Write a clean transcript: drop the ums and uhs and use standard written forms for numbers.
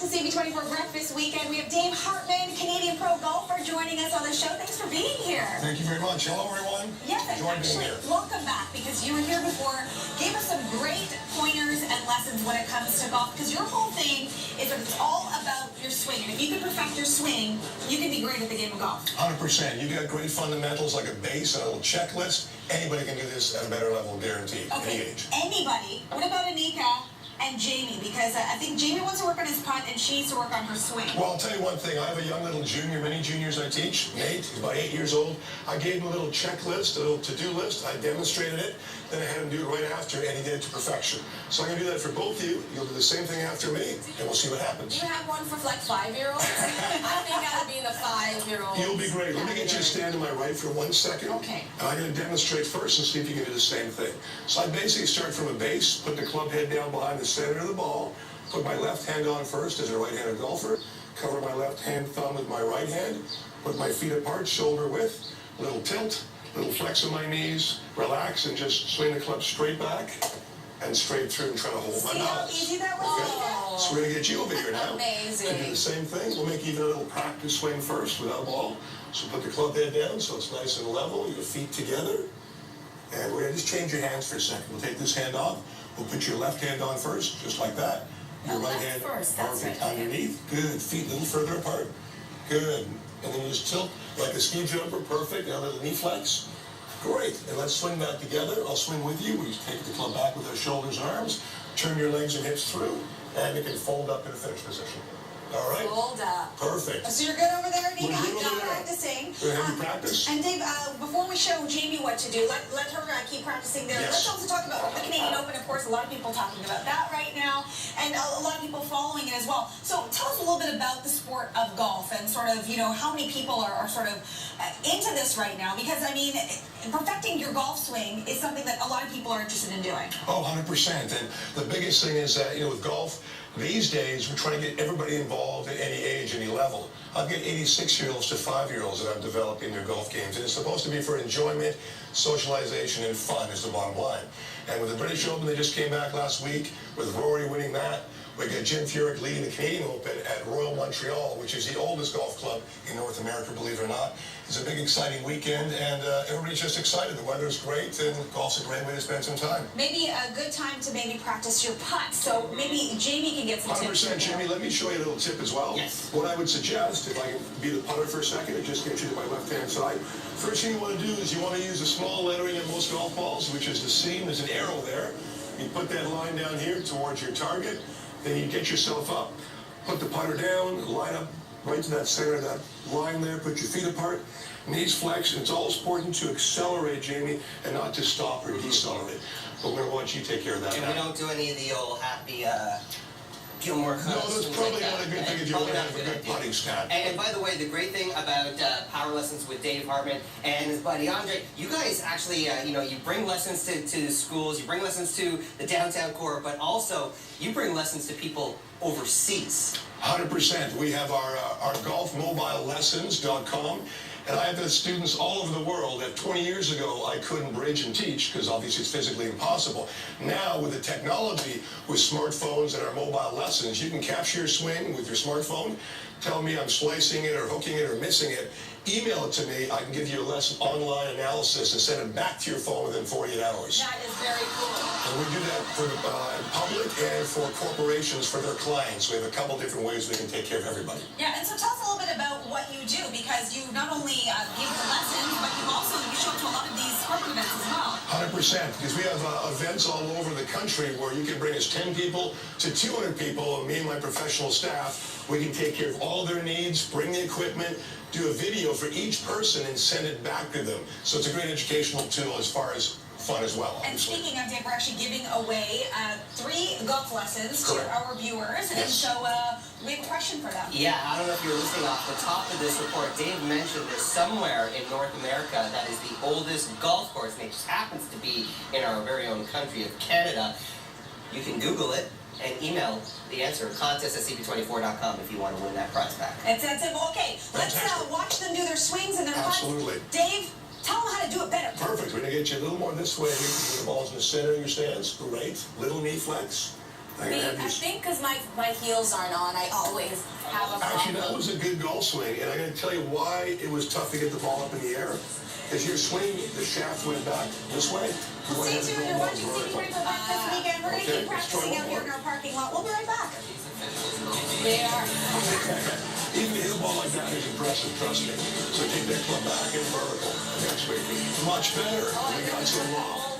to CP24 Breakfast Weekend. We have Dave Hartmann, Canadian pro golfer, joining us on the show. Thanks for being here. Thank you very much. Hello, everyone. Yes, and actually, welcome back, because you were here before, gave us some great pointers and lessons when it comes to golf, because your whole thing is that it's all about your swing. And if you can perfect your swing, you can be great at the game of golf. 100%. You got great fundamentals like a base and a little checklist. Anybody can do this at a better level, guaranteed, any age. Anybody. What about Anika and Jamie? Because I think Jamie wants to work on his putt and she needs to work on her swing. Well, I'll tell you one thing. I have a young little junior, many juniors I teach. Nate, he's about 8 years old. I gave him a little checklist, a little to-do list. I demonstrated it. Then I had him do it right after, and he did it to perfection. So I'm going to do that for both of you. You'll do the same thing after me, and we'll see what happens. Do you have one for like 5-year-olds? I think I would be the 5-year-old. You'll be great. Let me get you to stand to my right for 1 second. Okay. And I'm going to demonstrate first and see if you can do the same thing. So I basically start from a base, put the club head down behind the center of the ball, put my left hand on first as a right-handed golfer, cover my left hand thumb with my right hand, put my feet apart, shoulder width, little tilt, little flex of my knees, relax, and just swing the club straight back and straight through and try to hold my balance. See how easy that was? Okay. So we're going to get you over here now. Amazing. To do the same thing. We'll make even a little practice swing first without a ball. So put the club head down so it's nice and level, your feet together. And we're going to just change your hands for a second. We'll take this hand off. We'll put your left hand on first, just like that. Your right hand first, that's right. Underneath. Good. Feet a little further apart. Good. And then you just tilt like a ski jumper. Perfect. Now a little knee flex. Great. And let's swing back together. I'll swing with you. We just take the club back with our shoulders and arms. Turn your legs and hips through. And you can fold up in a finish position. All right? Fold up. Perfect. So you're good over there, Nika? We're good over there. Practicing. We're going to have you practice. And Dave, before we show Jamie what to do, let her keep practicing there. Yes. Let's also talk about the Canadian Open. Of course, a lot of people talking about that right now, and a lot of people following it as well. So tell us a little bit about the sport of golf and sort of, you know, how many people are sort of into this right now. Because, I mean, perfecting your golf swing is something that a lot of people are interested in doing. Oh, 100%. And the biggest thing is that, you know, with golf, these days, we're trying to get everybody involved at any age, any level. I've got 86-year-olds to 5-year-olds that I'm developing their golf games, and it's supposed to be for enjoyment, socialization, and fun is the bottom line. And with the British Open, they just came back last week with Rory winning that. We got Jim Furyk leading the Canadian Open at Royal Montreal, which is the oldest golf club in North America, believe it or not. It's a big, exciting weekend, and everybody's just excited. The weather's great, and golf's a great way to spend some time. Maybe a good time to maybe practice your putt. So maybe Jamie can get some tips. 100%, Jamie. Let me show you a little tip as well. Yes. What I would suggest, if I can be the putter for a second, it just gets you to my left-hand side. First thing you want to do is you want to use the small lettering of most golf balls, which is the seam. There's an arrow there. You put that line down here towards your target. Then you get yourself up, put the putter down, line up right to that center of that line there, put your feet apart, knees flexed. It's always important to accelerate, Jamie, and not to stop or decelerate. But we're going to want you to take care of that And now. we don't do any of the old happy Gilmore No, that's probably not a good thing if you want to have a good putting stat. And by the way, the great thing about Power Lessons with Dave Hartmann and his buddy Andre, you guys actually, you know, you bring lessons to schools, you bring lessons to the downtown core, but also you bring lessons to people overseas. 100%. We have our golfmobilelessons.com, and I have the students all over the world that 20 years ago I couldn't bridge and teach because obviously it's physically impossible. Now with the technology, with smartphones and our mobile lessons, you can capture your swing with your smartphone, tell me I'm slicing it or hooking it or missing it, email it to me. I can give you a lesson online analysis and send it back to your phone within 48 hours. That is very cool. And we do that for the public and for corporations for their clients. We have a couple different ways we can take care of everybody. Yeah, and so tell us a little bit about what you do, because you not only give the lessons, but you show up to a lot of these corporate events as well. 100%, because we have events all over the country where you can bring us 10 people to 200 people, and me and my professional staff, we can take care of all their needs, bring the equipment, do a video for each person and send it back to them. So it's a great educational tool as far as fun as well, obviously. And speaking of, Dave, we're actually giving away 3 golf lessons Correct. to our viewers. Yes. And so we have a question for them. Yeah, I don't know if you're listening off the top of this report. Dave mentioned there's somewhere in North America that is the oldest golf course, and it just happens to be in our very own country of Canada. You can Google it and email the answer, contest@cp24.com if you want to win that prize pack. It's that simple. Okay, let's watch them do their swings and their putts. Absolutely. Dave, tell them how to do it better. Perfect. We're going to get you a little more this way. The ball's in the center of your stance. Great. Little knee flex. I think because my heels aren't on, I always have a problem. Actually, that was a good golf swing, and I'm going to tell you why it was tough to get the ball up in the air. As your swing, the shaft went back this way. Well, stay tuned. You're watching CP24 back this weekend. We're going to keep practicing out here in our parking lot. We'll be right back. They are. Even to hit a ball like that is impressive, trust me. So take that club back in vertical next week. Much better. We got some long.